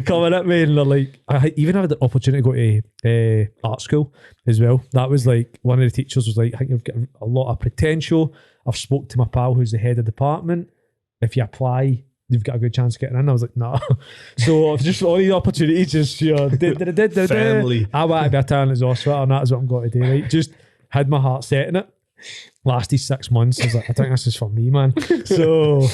coming at me, and they're like, I even had the opportunity to go to art school as well. That was like, one of the teachers was like, I think you've got a lot of potential. I've spoke to my pal who's the head of department. If you apply, you've got a good chance of getting in. I was like, nah. So just all these opportunities, just, you know, Family. I want to be a talent exhaust fitter, and that is what I'm going to do, right? Just had my heart set in it. Lasted 6 months. I was like, I think this is for me, man. So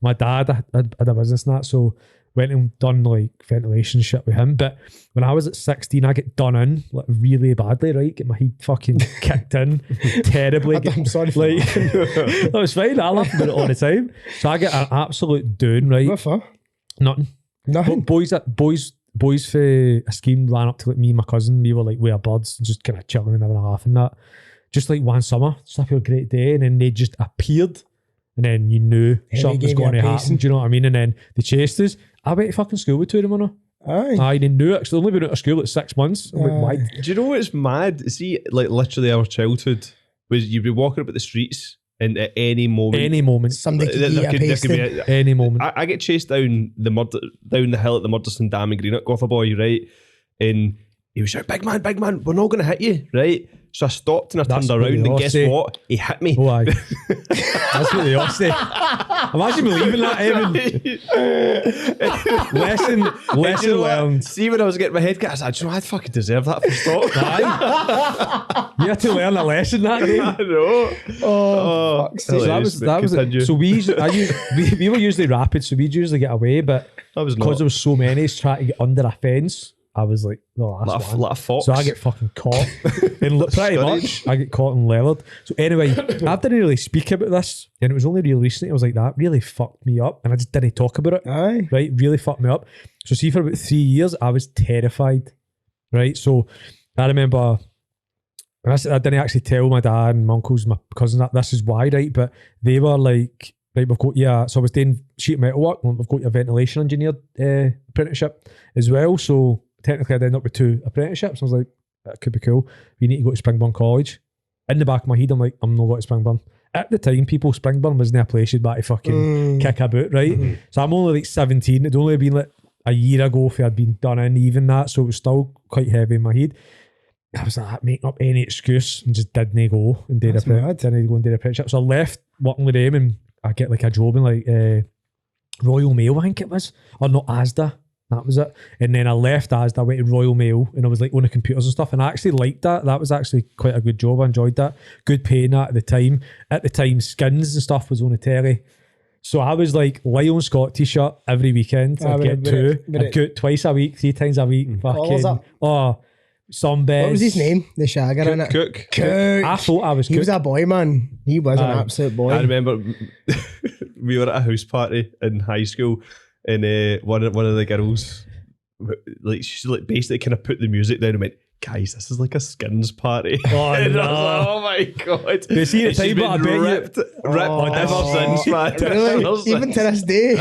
my dad had a business and that, so went and done like ventilation shit with him. But when I was at 16, I get done in like really badly, right? Get my head fucking kicked in terribly. I'm sorry for like, that was fine. I laugh about it all the time. So I get an absolute doon, right? What for? Nothing. Nothing. But boys for a scheme ran up to like me and my cousin. We were like, we are birds, just kind of chilling and having a laugh and that. Just like one summer, just have a great day, and then they just appeared, and then you knew something was going to happen. Do you know what I mean? And then they chased us. I went to fucking school with two of them, on. Aye. They knew it. Cause they'd only been out of school at 6 months. I'm like, why? Do you know what's mad? See, like literally our childhood was you'd be walking up at the streets, and at any moment, Somebody could eat a pasty. Any moment. I get chased down the hill at the Murderson Dam in Greenock off a boy, right? And he was like, big man, we're not going to hit you, right? So I stopped and I turned around, and guess what? He hit me. Oh, aye. That's what they all say. Imagine believing that, Evan. lesson learned. See, when I was getting my head cut, I said, do you know, I'd fucking deserve that for stop. Aye. You had to learn a lesson that day. I know. Oh, fuck's sake. So that was it. So we were usually rapid, so we'd usually get away, but because there was so many trying to get under a fence, I was like, no, that's one. Like a fox. So I get fucking caught. And pretty much, I get caught and leathered. So anyway, I didn't really speak about this, and it was only really recently I was like, that really fucked me up, and I just didn't talk about it. Aye. Right? Really fucked me up. So see, for about 3 years, I was terrified. Right? So I remember, and I didn't actually tell my dad and my uncles, my cousins, that this is why, right? But they were like, right, we've got so I was doing sheet metal work, and we've got your ventilation engineer apprenticeship as well. So technically I'd end up with 2 apprenticeships. I was like, that could be cool. We need to go to Springburn College. In the back of my head, I'm like, I'm not going to Springburn. At the time, Springburn wasn't a place you'd back to fucking kick about, right? So I'm only like 17. It'd only been like a year ago if I'd been done in even that, so it was still quite heavy in my head. I was like making up any excuse and just didn't go and did the apprenticeship. So I left working with them, and I get like a job in like Royal Mail, I think it was, or not, Asda. That was it. And then I left Asda, I went to Royal Mail, and I was like on the computers and stuff, and I actually liked that. That was actually quite a good job. I enjoyed that. Good paying that at the time. At the time, Skins and stuff was on the telly. So I was like Lion Scott t-shirt every weekend. I'd get two. I'd go twice a week, 3 times a week. Collars Fucking up. sunbeds. What was his name? The shagger in it. Cook. I thought I was He Cook. was a boy, man. He was an absolute boy. I remember we were at a house party in high school, and one of the girls, like she like basically kind of put the music down and went, "Guys, this is like a Skins party." Oh, and no. I was like, "Oh my god!" They see the And she's time, but I been bet you- ripped ever since, man. Really? Even to this day.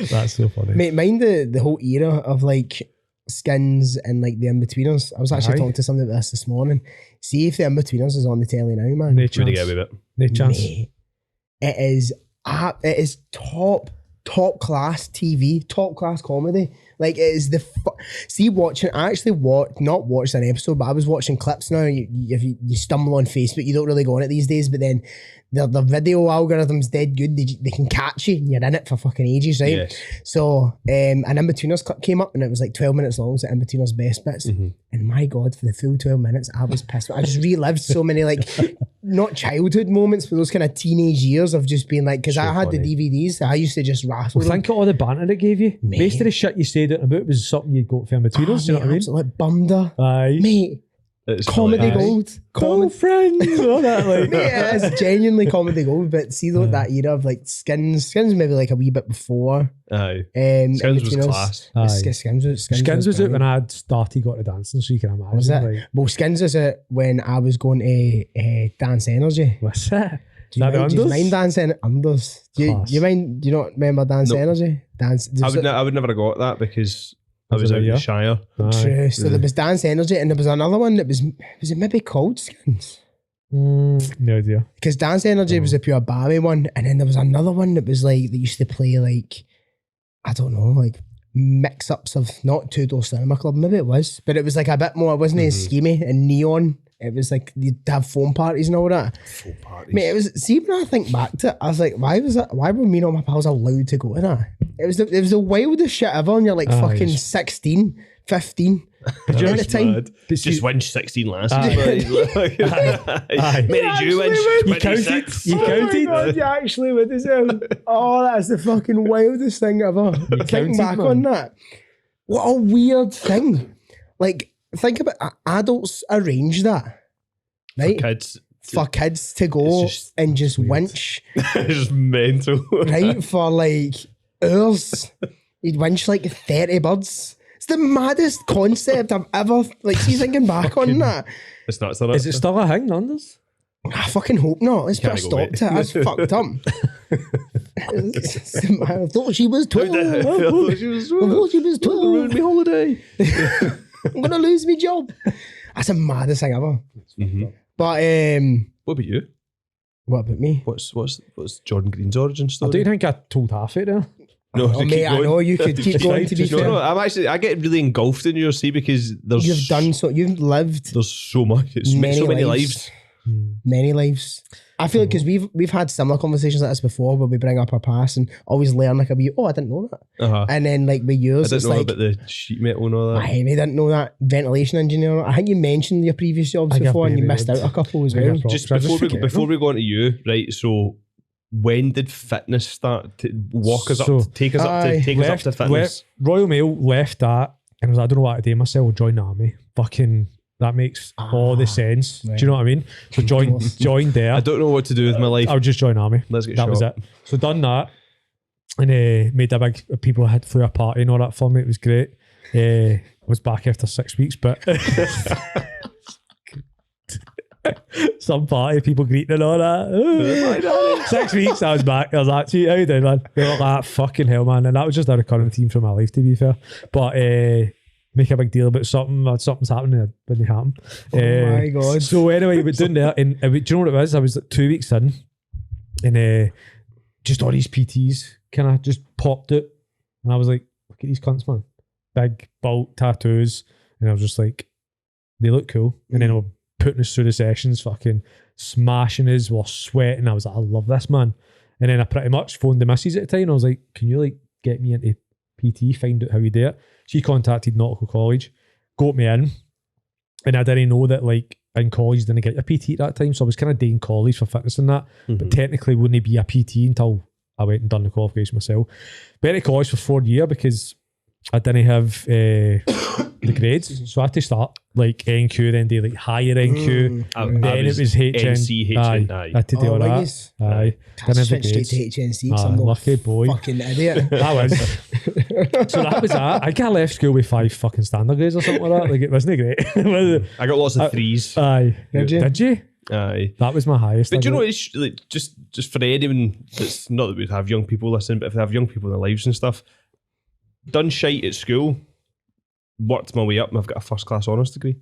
That's so funny. Mate, mind the whole era of like Skins and like the In-Betweeners. I was actually Aye. talking to somebody about this this morning. See if the In-Betweeners is on the telly now, man. No Would chance. you get away with it? No chance. Mate, it is top class TV, top class comedy. Like it is I actually not watched an episode, but I was watching clips now. If you stumble on Facebook, you don't really go on it these days, but then the video algorithm's dead good. They can catch you and you're in it for fucking ages, right? Yes. So an In-Betweeners clip came up and it was like 12 minutes long, so In-Betweeners best bits. And my God, for the full 12 minutes, I was pissed. I just relived so many like, not childhood moments, but those kind of teenage years of just being like, because So I had funny. the DVDs, I used to just raffle them. Think of all the banter it gave you. Mate. Most of the shit you said out about was something you'd got from Betweeners, you know what I mean? Absolutely bummed her. Aye. Mate, It's comedy hilarious. gold. Oh, friends. All that, like. Mate, it is genuinely comedy gold, but see though that era of like Skins maybe like a wee bit before. Aye. Skins Skins was class. Aye. Skins Skins was out when brilliant. I'd started got to dancing, so you can imagine. Was it? Like, Well, Skins is it when I was going to Dance Energy. what's that? Do you, That mind, do you Unders? mind Dance Unders? Class. Do you mind? Do you not remember Dance No. Energy? Dance. I would never have got that because I Was was it out a in year? the Shire. Aye. True. So there was Dance Energy, and there was another one that was it maybe called Skins? No idea. Because Dance Energy was a pure Barry one, and then there was another one that was like they used to play like I don't know, like mix ups of not Two Door Cinema Club, maybe it was, but it was like a bit more. It wasn't as schemy and neon. It was like you'd have phone parties and all that. Full parties. Mate, it was. See, when I think back to it, I was like, why was that? Why were me and all my pals allowed to go to that? It was the wildest shit ever. And you're like Aye. fucking 16, 15 That's at the time. mad. But see- Just win 16 last Aye. year. Aye. Many did you win? You counted? 26. You Oh my counted? God, you actually would as well. Oh, that's the fucking wildest thing ever. Thinking counted, back man. on that, what a weird thing. Like, think about adults arrange that, right? Kids. For kids to go It's just and just weird. winch, It's just mental. right? For like hours. He'd winch like 30 birds. It's the maddest concept I've ever, like, see, thinking back on that. It's nuts, isn't it? Is it still a thing, Unders? I fucking hope not. Let's put a Can't go, stop mate. to it. That's fucked up. I thought she was 12. I thought she was I thought she was 12. ruined my holiday. I'm going to lose my job. That's the maddest thing ever. But, What about you? what about me? What's Jordan Green's origin I story? don't think I told half it there. No, Oh, mate, I know you could keep going, to be No, fair. no, I get really engulfed in your see because You've done so, you've lived There's so much. It's Many so many lives. lives. many lives. I feel like because we've had similar conversations like this before where we bring up our past and always learn like a wee, I didn't know that. I And then like with yours, didn't it's know like, about the sheet metal and all that. I didn't know that. Ventilation engineer. I think you mentioned your previous jobs I think before I've and you maybe missed out did. a couple as I think well. I've prob- Just I just before forget before we go on to you, right? So when did fitness start to walk us So, up, take us up to take us up to fitness? Royal Mail left that and was like, I don't know what to do myself, I'll join the army. Fucking, that makes all the sense. right. Do you know what I mean? So joined there. I don't know what to do with my life. I would just join army. Let's get That shot. was it. So done that, and made a big. People had threw a party and all that for me. It was great. I was back after 6 weeks, but some party, people greeting and all that. 6 weeks, I was back. I was like, "Gee, how you doing, man?" They were like, "Fucking hell, man!" And that was just a recurring theme from my life, to be fair. But make a big deal about something's happening, it didn't happen. Oh my God. So anyway, we're doing that, and do you know what it was? I was like 2 weeks in, and just all these PTs kind of just popped it, and I was like, "Look at these cunts, man! Big bulk tattoos," and I was just like, "They look cool." And then I was putting us through the sessions, fucking smashing us, we're sweating. I was like, "I love this, man." And then I pretty much phoned the missus at the time. And I was like, "Can you like get me into PT? Find out how you do it." She contacted Nautical College, got me in, and I didn't know that like in college didn't get a PT at that time, so I was kind of doing college for fitness and that, but technically wouldn't be a PT until I went and done the qualification myself. Went to college for 4 years because I didn't have the grades, so I had to start like NQ, then do like higher NQ, then it was NC, Aye, I had to do all that. Yes. Aye, That's straight to HNC. Aye, I'm not lucky boy. fucking idiot. I was. So that was that. I got left school with 5 fucking standard grades or something like that. Like it wasn't great. I got lots of 3s. Aye. Did you? Aye. That was my highest. But do you know, what? it's like just for anyone that's not that we'd have young people listen, but if they have young people in their lives and stuff, done shite at school, worked my way up, and I've got a first class honours degree.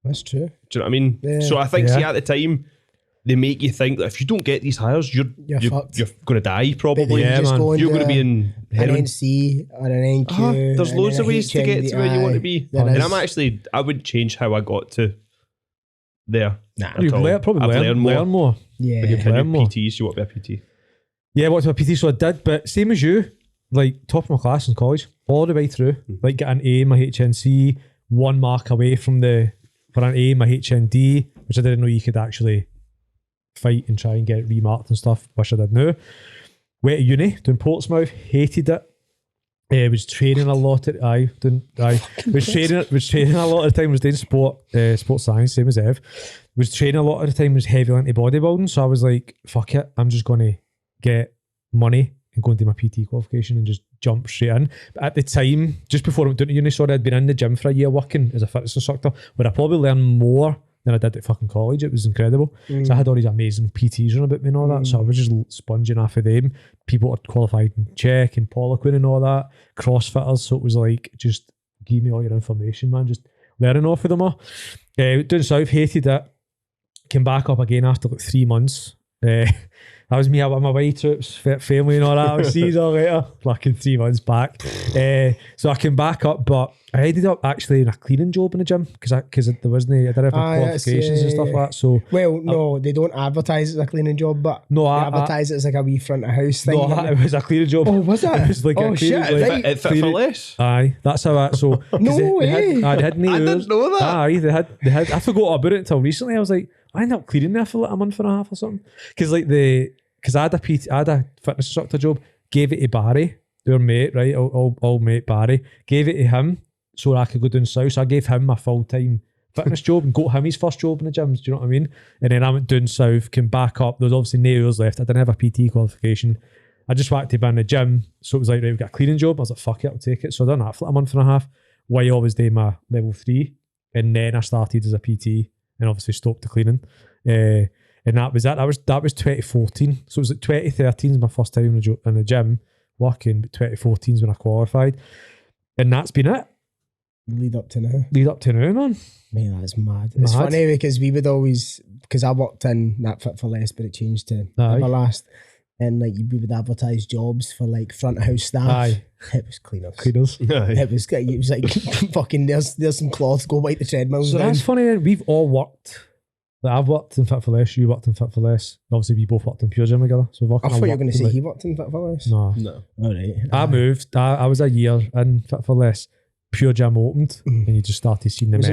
That's true. Do you know what I mean? Yeah. So I think, Yeah. see, at the time, they make you think that if you don't get these hires, you're fucked. you're going to die probably. But Yeah, you just man. go You're going to be in an heroin. NC or an NQ. There's and loads then of a ways to get to where you want to Aye, be. there And is. I wouldn't change how I got to there. Nah. at You've all. probably I've learned more. Yeah. Like, Can learn you more. PT, so you want to be a PT? Yeah, I watched my PT, so I did. But same as you, like top of my class in college, all the way through. Like get an A in my HNC, 1 mark away from for an A in my HND, which I didn't know you could actually fight and try and get it remarked and stuff. Wish I did know. Went to uni, doing Portsmouth, hated it. Was training a lot. Was training a lot of the time. Was doing sports science, same as Ev. Was training a lot of the time. Was heavy into bodybuilding. So I was like, fuck it, I'm just gonna get money and go and do my PT qualification and just jump straight in. But at the time, just before I went down to uni, I'd been in the gym for a year working as a fitness instructor, where I probably learned more than I did at fucking college. It was incredible. So I had all these amazing PTs running about me and all that. So I was just sponging off of them. People are qualified in Czech and Poliquin and all that. CrossFitters. So it was like, just give me all your information, man. Just learning off of them all. Down south, hated it. Came back up again after like 3 months. That was me out on my way trips, family and all that. I'll see you all later. Fucking 3 months back. So I came back up, but I ended up actually in a cleaning job in the gym because I didn't have qualifications and stuff like that. So Well, no, they don't advertise it as a cleaning job, but No, they I- advertise it as like a wee front of house thing. no, it was a cleaning job. Oh, was it? It was like Oh, a shit, cleaning, like, right. It fit for cleaning- less. Aye, that's how I. So 'cause No they way. had, they had no I didn't hours. know that. Aye, they had. I forgot about it until recently. I was like, I ended up cleaning there for like a month and a half or something. Because I had a fitness instructor job. Gave it to Barry, their mate, right? Old mate Barry. Gave it to him so I could go down south. So I gave him my full time fitness job and got him his first job in the gyms. Do you know what I mean? And then I went down south, came back up. There was obviously no hours left. I didn't have a PT qualification. I just wanted to be in the gym. So it was like, right, we've got a cleaning job. I was like, fuck it, I'll take it. So I done that for like a month and a half while I was doing my level 3. And then I started as a PT and obviously stopped the cleaning. And that was that. That was 2014. So it was like 2013 is my first time in the gym working, but 2014 is when I qualified. And that's been it. Lead up to now. Lead up to now, man. Man, that's mad. It's Mad. funny because we would always, because I worked in that Fit for Less, but it changed to Aye. Everlast. And like we would advertise jobs for like front of house staff. Aye. It was cleaners. Cleaners. It was like fucking there's some cloth, go wipe the treadmills So down. that's funny. Then. We've all worked. Like I've worked in Fit for Less. You worked in Fit for Less. Obviously, we both worked in Pure Gym together. So we've worked. I thought you were going to say like, he worked in Fit for Less. No, No. All right. I moved. I was a year in Fit for Less. Pure Gym opened, and you just started seeing the Was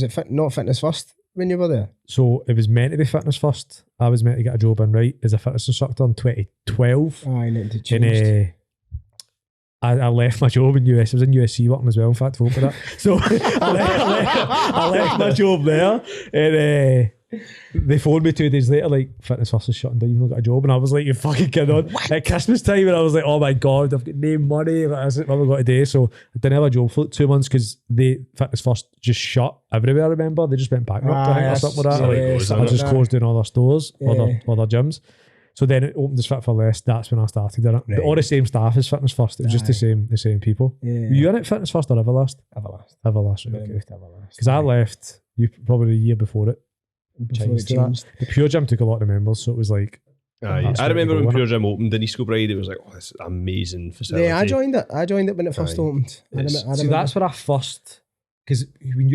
it men. not Fitness First when you were there? So it was meant to be Fitness First. I was meant to get a job in right as a fitness instructor in 2012. Aye, and it changed. And I left my job in US. I was in USC working as well, in fact, for that. So I left my job there. And they phoned me 2 days later, like, Fitness First is shutting down, you've not got a job. And I was like, you fucking kidding on. At Christmas time, and I was like, oh my God, I've got no money. What have I got to do? So I didn't have a job for like 2 months because the Fitness First just shut everywhere, I remember. They just went backrupt, I think, or something like that. yeah, Like, something I just like that. closed down all their stores, Yeah. all their gyms. So then it opened as Fit for Less. That's when I started in it. Right. All the same staff as Fitness First. It was just the same people. Yeah. Were you in it Fitness First or Everlast? Everlast. Everlast, When I right, okay. moved to Everlast. Because I left you probably the year before it. Before it Changed to that. changed. The Pure Gym took a lot of members, so it was like, Aye. That's I where remember you go, when innit? Pure Gym opened in East Kilbride, it was like, oh, this is an amazing facility. Yeah, I joined it when it first Aye. opened. I It's- remember- I see, remember. that's where I first, because when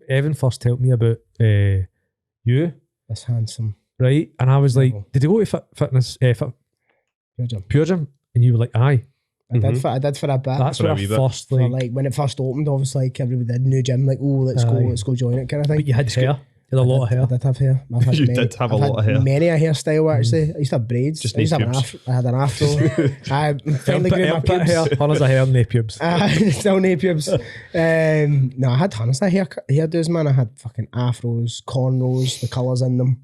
Evan first told me about you, That's handsome. right? And I was like, Level. did you go to Pure Gym. Pure Gym? And you were like, aye. I did for a bit. That's For where a I wee bit. first, For like, like when it first opened, obviously like everybody did new gym, like, oh, let's Aye. go join it kind of thing. but you had hair. You had a lot of I hair. did have hair. I've had You did have a I've lot had of hair. Many a hairstyle actually. I used to have braids. Just I used to have no an pubes. afro. I had an afro. I finally grew my Armpit pubes. hair. Hunters of hair, no pubes. Still no pubes. No, I had tons of hairdos, man. I had fucking afros, cornrows, the colours in them.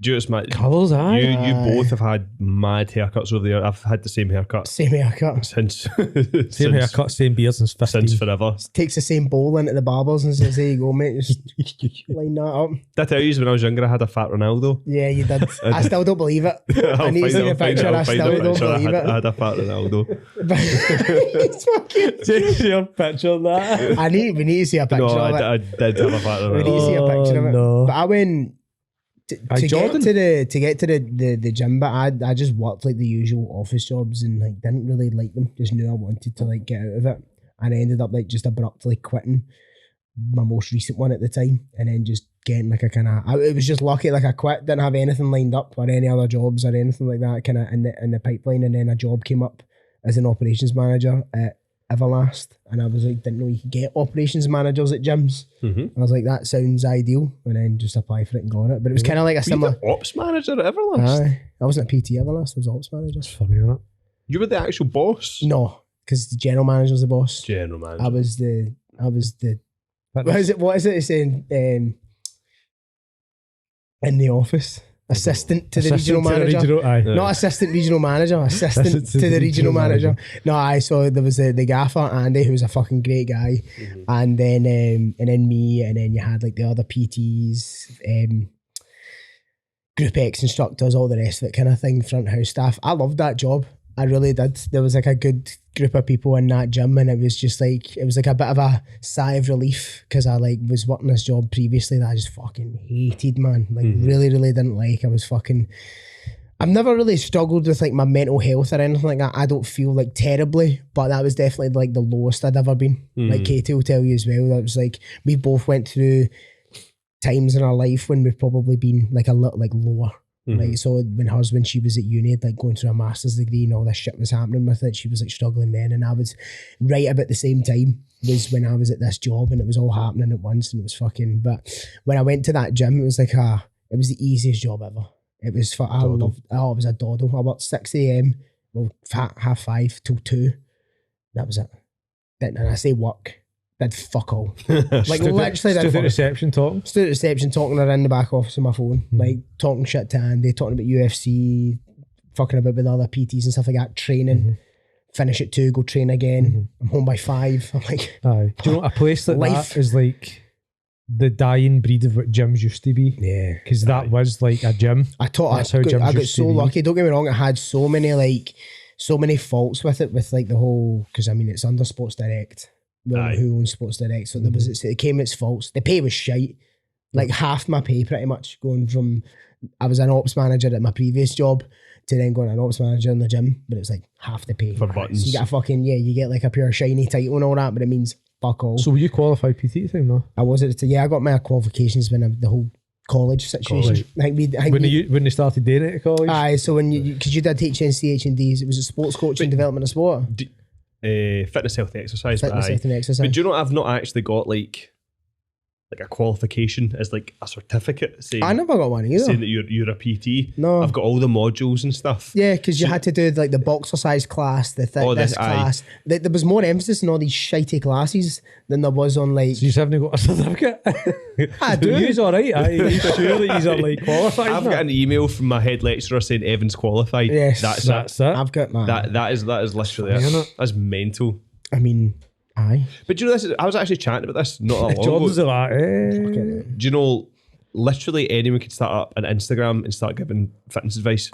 Just my Colours, aye. you both have had mad haircuts over there. I've had the same haircut Same haircut. since Same haircut, same beard since 15. since forever. Takes the same bowl into the barbers and says, "There you go, mate. Just line that up." Did I tell you when I was younger I had a fat Ronaldo? Yeah, you did. I still don't believe it. I need to see the picture. I still don't believe I it. had a fat Ronaldo. It's fucking- See your picture of that. we need to see a picture No, of it. I did have a fat We need to Ronaldo. see a picture of it. no. But I went to get Jordan? to the gym, but I just worked like the usual office jobs and like didn't really like them. Just knew I wanted to like get out of it, and I ended up like just abruptly quitting my most recent one at the time, and then just getting like a kind of. It was just lucky, like I quit, didn't have anything lined up or any other jobs or anything like that kind of in the pipeline, and then a job came up as an operations manager at Everlast, and I was like, didn't know you could get operations managers at gyms. Mhm. I was like, that sounds ideal, and then just apply for it and got it. But it was kind of like a Were you similar. the ops manager at Everlast? Aye. I wasn't a PT Everlast, I was ops manager. It's funny, isn't it? You were the actual boss? No, because the general manager was the boss. General manager. I was the But what is it it's saying in the office? Assistant to the regional manager. Aye. Not assistant regional manager, assistant to the regional manager. No, so there was the gaffer Andy, who was a fucking great guy, and then me, and then you had like the other PTs, Group X instructors, all the rest of it kind of thing, front house staff. I loved that job. I really did. There was like a good group of people in that gym, and it was like a bit of a sigh of relief because I like was working this job previously that I just fucking hated, man. Like really didn't like. I've never really struggled with like my mental health or anything like that. I don't feel like terribly, but that was definitely like the lowest I'd ever been. Like Katie will tell you as well. That was like we both went through times in our life when we've probably been like a little like lower. Like so when she was at uni, like going through a master's degree and all this shit was happening with it, she was like struggling then, and I was right about the same time was when I was at this job, and it was all happening at once, and it was fucking. But when I went to that gym, it was like it was the easiest job ever. It was it was a doddle. I worked 6 a.m. well 5:30 till 2. That was it. And I say work. Did fuck all. Like literally Stood did at fuck. reception talking. Stood at reception talking her in the back office on my phone, like talking shit to Andy, talking about UFC, fucking about with other PTs and stuff like that, training, finish at 2, go train again. I'm home by 5. I'm like, Aye. Do you know what a place like Life. that is like the dying breed of what gyms used to be? yeah. Because that was like a gym. That's how gyms I got used to so be. lucky. Don't get me wrong, it had so many faults with it, with like the whole, because I mean it's under Sports Direct. We don't know Aye. who owns Sports Direct, so there was it came with its faults. The pay was shite. Like half my pay pretty much, going from I was an ops manager at my previous job to then going an ops manager in the gym, but it was like half the pay. For buttons. So you get a fucking you get like a pure shiny title and all that, but it means fuck all. So were you qualified PT thing though? I was I got my qualifications when the whole college situation. Like When they started doing it at college? aye, so when because you did HNC, H&Ds, it was a sports coaching development of sport. Fitness, health, and exercise. Fitness, aye. health and exercise. But do you know I've not actually got like a qualification as like a certificate saying, I never got one either. saying that you're a PT. No. I've got all the modules and stuff. Yeah, because you had to do like the boxer size class, the this aye. class. There was more emphasis on all these shitey classes than there was on like. So you haven't got a certificate? I do. You's alright. Are you sure that you're like qualified? I've now? got an email from my head lecturer saying Evan's qualified. Yes. That's it. I've got my. That is literally funny, it. innit? That's mental. I mean, aye. But do you know this? I was actually chatting about this not that long Jordan's ago. like, Do you know? Literally anyone could start up an Instagram and start giving fitness advice.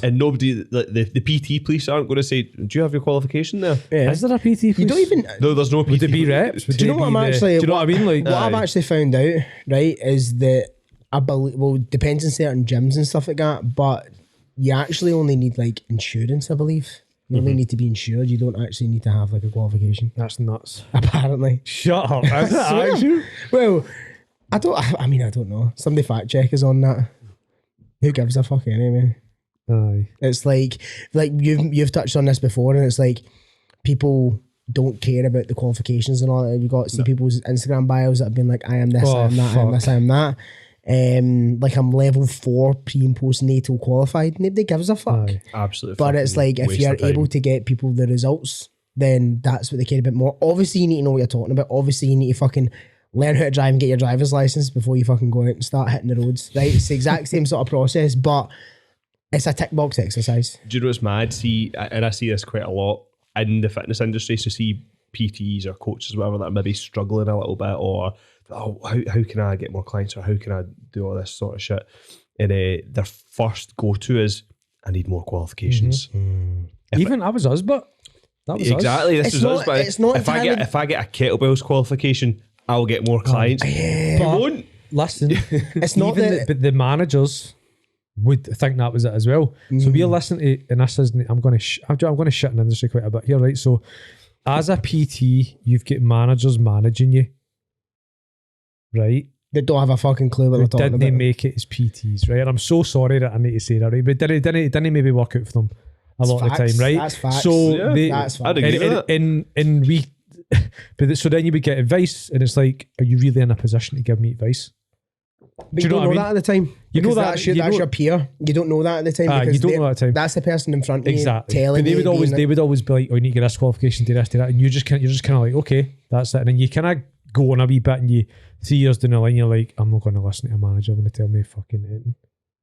And nobody, the PT police aren't going to say, "Do you have your qualification there?" Yeah. is there a PT? You don't even. No, there's no PT. Would they be reps? Would Do you they know what be I'm actually? Do you know what I mean? Like, What I've actually found out, right, is that I believe, well, it depends on certain gyms and stuff like that, but you actually only need like insurance, I believe. You only need to be insured. You don't actually need to have like a qualification. that's nuts. Apparently. Shut up. Is it swear. actually? Well, I don't know. Somebody fact check is on that. Who gives a fuck anyway? Aye. It's like you've touched on this before, and it's like people don't care about the qualifications and all that. You got see people's Instagram bios that have been like, I am this, Oh, I am that, I am this, I am that. Like I'm level 4 pre and postnatal qualified. Nobody gives a fuck. Aye. Absolutely. But it's like if waste you're of time. able to get people the results, then that's what they care a bit more. Obviously, you need to know what you're talking about. Obviously, you need to fucking learn how to drive and get your driver's license before you fucking go out and start hitting the roads. Right? It's the exact same sort of process, but it's a tick box exercise. Do you know what's mad? See, and I see this quite a lot in the fitness industry. So see PTs or coaches, whatever, that are maybe struggling a little bit, or how can I get more clients, or how can I do all this sort of shit? And their first go to is, I need more qualifications. Even that was us, but that was us. Exactly, this It's is not- us. But it's not if I get a kettlebells qualification, I'll get more clients. You But won't. listen, It's not even that- but the managers would think that was it as well. So we're listening to, and this isn't, I'm going to shit in the industry quite a bit here, right? So as a PT, you've got managers managing you, right? They don't have a fucking clue what they're Who talking didn't about. make it as PTs, right? And I'm so sorry that I need to say that, right? But didn't maybe work out for them a lot of the facts. time, right? That's facts. So Yeah, they, that's I'd facts. agree with that. and we, but so then you would get advice, and it's like, are you really in a position to give me advice? But Do you don't what know I mean? that at the time. You know Because that- that's, your, you that's know- your peer. You don't know that at the time. Because You don't they- know that at the time. That's the person in front of Exactly. you telling But you. they would always be like, oh, you need to get this qualification, do this, do that. And you're just kind of like, okay, that's it. And then you kind of go on a wee bit, and you 3 years down the line, you're like, I'm not going to listen to a manager when they tell me fucking anything.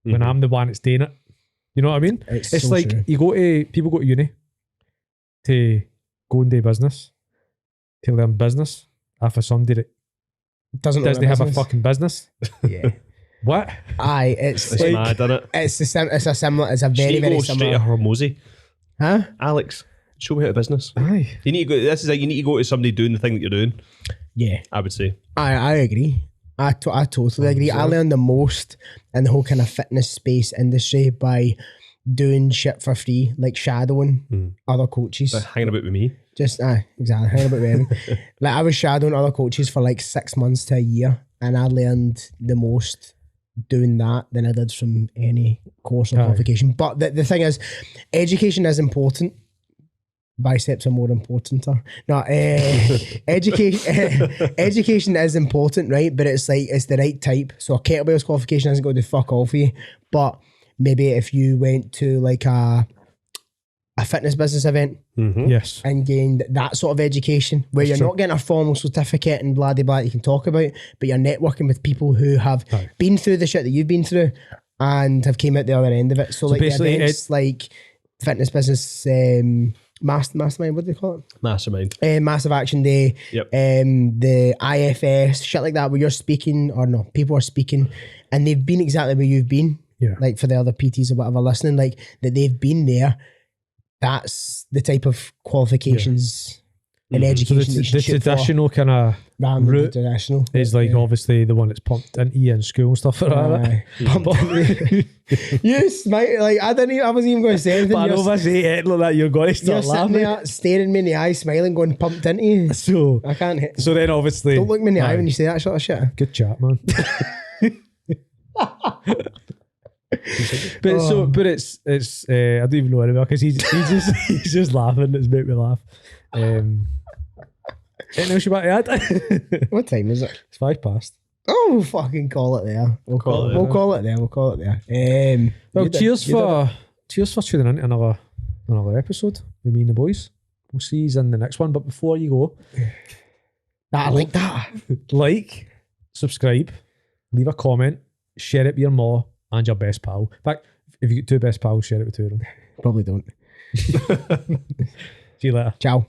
When I'm the one that's doing it. You know what I mean? It's It's so like true. people go to uni to go and do business, to learn business. After somebody that Doesn't does know they have a business. fucking business? Yeah. What? Aye, it's It's like, mad, isn't it? it's a similar. It's a You very need to very go straight to similar. Hormozy. Huh? Alex, show me how to business. Aye. You need to go. This is like, you need to go to somebody doing the thing that you're doing. Yeah. I would say. I agree. I totally agree. I learned the most in the whole kind of fitness space industry by doing shit for free, like shadowing other coaches. Hanging about with me. Just exactly. Hang about with them. Like I was shadowing other coaches for like 6 months to a year, and I learned the most doing that than I did from any course or Aye. qualification. But the thing is, education is important. Biceps are more important. No, education is important, right? But it's like it's the right type. So a kettlebells qualification isn't going to fuck all for you. But maybe if you went to like a fitness business event Yes. and gained that sort of education where you're true. not getting a formal certificate and blah blah blah that you can talk about, but you're networking with people who have Aye. been through the shit that you've been through and have came out the other end of it. So like the basically events like fitness business mastermind, what do they call it? Mastermind. Massive Action Day, Yep. the IFS, shit like that, where you're speaking, or no, people are speaking, and they've been exactly where you've been. Yeah. Like for the other PTs or whatever listening, like that they've been there. That's the type of qualifications and So education that you the should shoot for, traditional kind of rather than the route traditional. is like Yeah. obviously the one that's pumped into you in school and stuff like that. Aye. You smile like I wasn't even going to say anything. But I know if I say it like that, you're going to You're start sitting laughing. there staring me in the eye, smiling, going pumped into you. So, I can't hit. so then obviously, Don't look me in the eye aye, when you say that sort of shit. good chat, man. But it's I don't even know anymore because he's just laughing. It's made me laugh. Anything else you want to add? What time is it? It's 5 past. Oh, we'll fucking call it there. We'll call it there. We'll call it there. Well, You did- cheers you did it. for tuning in to another episode with me and the boys. We'll see you in the next one. But before you go, I like that. like, subscribe, leave a comment, share it with your ma and your best pal. In fact, if you get 2 best pals, share it with 2 of them. Probably don't. See you later. Ciao.